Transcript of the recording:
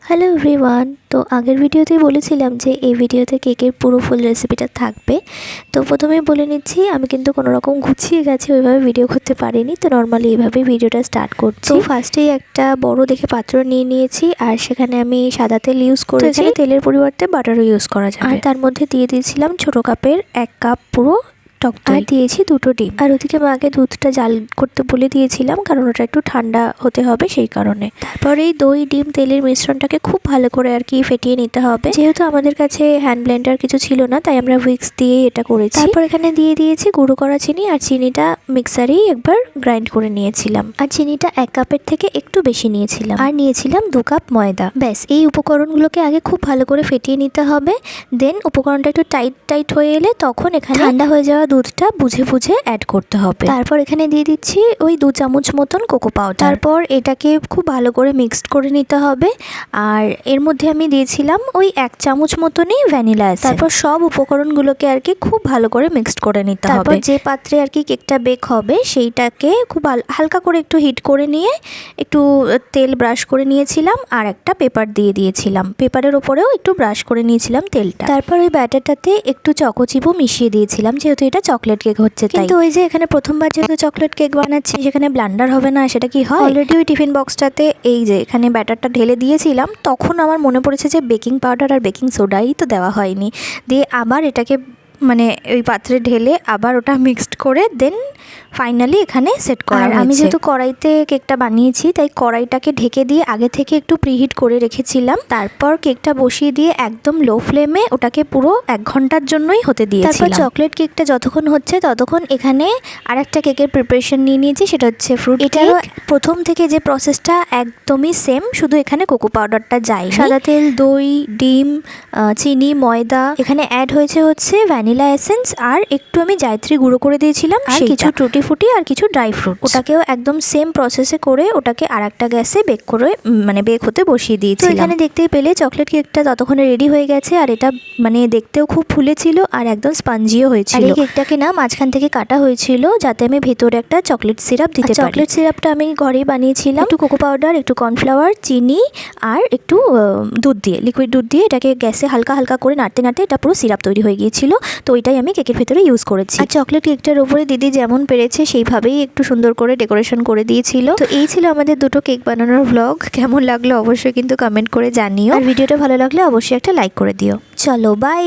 Hello everyone. তো আগের ভিডিওতেই বলেছিলাম যে এই ভিডিওতে কেকের পুরো ফুল রেসিপিটা থাকবে। তো প্রথমেই বলে নিচ্ছি, আমি কিন্তু কোনো রকম গুছিয়ে গেছি ওইভাবে ভিডিও করতে পারিনি। তো নর্মালি এইভাবেই ভিডিওটা স্টার্ট করছি। তো ফার্স্টেই একটা বড় দেখে পাত্র নিয়ে নিয়েছি, আর সেখানে আমি সাদা তেল ইউজ করেছি। এখানে তেলের পরিবর্তে বাটারও ইউজ করা যাবে। আর তার মধ্যে দিয়ে দিয়েছিলাম ছোটো কাপের 1 কাপ পুরো টক দই, আর দিয়েছি 2টো ডিম। আর ওদিকে মাকে দুধটা জাল করতে বলে দিয়েছিলাম, কারণ ওটা একটু ঠান্ডা হতে হবে সেই কারণে। তারপরে এই দই, ডিম, তেলের মিশ্রণটাকে খুব ভালো করে আর কি ফেটিয়ে নিতে হবে। যেহেতু আমাদের কাছে হ্যান্ড ব্লেন্ডার কিছু ছিল না, তাই আমরা হুইক্স দিয়ে এটা করেছি। তারপর এখানে দিয়ে দিয়েছি গুঁড়ো করা চিনি, আর চিনিটা মিক্সারেই একবার গ্রাইন্ড করে নিয়েছিলাম। আর চিনিটা 1 কাপের থেকে একটু বেশি নিয়েছিলাম। আর নিয়েছিলাম 2 কাপ ময়দা। ব্যাস, এই উপকরণগুলোকে আগে খুব ভালো করে ফেটিয়ে নিতে হবে। দেন উপকরণটা একটু টাইট হয়ে এলে তখন এখানে ঠান্ডা হয়ে যাওয়া দুধটা বুঝে বুঝে অ্যাড করতে হবে। তারপর এখানে দিয়ে দিচ্ছি ওই 2 চামচ মতন কোকো পাউডার। তারপর এটাকে খুব ভালো করে মিক্সড করে নিতে হবে। আর এর মধ্যে আমি দিয়েছিলাম ওই 1 চামচ মতনই ভ্যানিলা এসেন্স। তারপর সব উপকরণগুলোকে আর কি খুব ভালো করে মিক্সড করে নিতে হবে। তারপর যে পাত্রে আর কি কেকটা বেক হবে সেইটাকে খুব হালকা করে একটু হিট করে নিয়ে একটু তেল ব্রাশ করে নিয়েছিলাম, আর একটা পেপার দিয়ে দিয়েছিলাম। পেপারের ওপরেও একটু ব্রাশ করে নিয়েছিলাম তেলটা। তারপর ওই ব্যাটারটাতে একটু চকোচিপও মিশিয়ে দিয়েছিলাম, যেহেতু এটা চকলেট কেক হচ্ছে। কিন্তু ওই যে এখানে প্রথমবার যেহেতু চকলেট কেক বানাচ্ছি, সেখানে ব্লান্ডার হবে না, সেটা কি হয়? অলরেডি ওই টিফিন বক্সটাতে এই যে এখানে ব্যাটারটা ঢেলে দিয়েছিলাম, তখন আমার মনে পড়েছে যে বেকিং পাউডার আর বেকিং সোডাই তো দেওয়া হয়নি। দিয়ে আবার এটাকে মানে ওই পাত্রে ঢেলে আবার ওটা মিক্সড করে দেন ফাইনালি এখানে সেট করা হয়েছে। আমি যেহেতু কড়াইতে কেকটা বানিয়েছি, তাই কড়াইটাকে ঢেকে দিয়ে আগে থেকে একটু প্রিহিট করে রেখেছিলাম। তারপর কেকটা বসিয়ে দিয়ে একদম লো ফ্লেমে ওটাকে পুরো 1 ঘন্টার জন্যই হতে দিয়েছিলাম। তারপর চকলেট কেকটা যতক্ষণ হচ্ছে ততক্ষণ এখানে আরেকটা কেকের প্রিপারেশন নিয়ে নিয়েছি, সেটা হচ্ছে ফ্রুট কেক। এটারও প্রথম থেকে যে প্রসেসটা একদমই সেম, শুধু এখানে কোকো পাউডারটা যায়। সাদা তেল, দই, ডিম, চিনি, ময়দা, এখানে অ্যাড হচ্ছে ভ্যানিলা এসেন্স, আর একটু আমি জায়ত্রী গুঁড়ো করে দিয়েছিলাম, আর কিছু টুটি ফুটি আর কিছু ড্রাই ফ্রুট। ওটাকেও একদম সেম প্রসেসে করে ওটাকে আরেকটা গ্যাসে বেক করে মানে বেক হতে বসিয়ে দিয়েছি। তো এখানে দেখতেই পেলে চকলেট কেকটা ততক্ষণে রেডি হয়ে গেছে, আর এটা মানে দেখতেও খুব ফুলেছিল আর একদম স্পঞ্জিও হয়েছিল। আর এই কেকটাকে না মাঝখান থেকে কাটা হয়েছিল, যাতে আমি ভেতরে একটা চকলেট সিরাপ দিতে পারি। চকলেট সিরাপটা আমি ঘরেই বানিয়েছিলাম, একটু কোকো পাউডার, একটু কর্নফ্লাওয়ার, চিনি আর একটু দুধ দিয়ে, লিকুইড দুধ দিয়ে এটাকে গ্যাসে হালকা হালকা করে নাড়তে নাড়তে এটা পুরো সিরাপ তৈরি হয়ে গিয়েছিল। তো ওইটাই আমি কেকের ভেতরে ইউজ করেছি। আর চকলেট কেকটার উপরে দিদি যেমন পেরেছে সেইভাবেই একটু সুন্দর করে ডেকোরেশন করে দিয়েছিল। তো এই ছিল আমাদের 2টো কেক বানানোর ভ্লগ। কেমন লাগলো অবশ্যই কিন্তু কমেন্ট করে জানিও, আর ভিডিওটা ভালো লাগলে অবশ্যই একটা লাইক করে দিও। চলো বাই।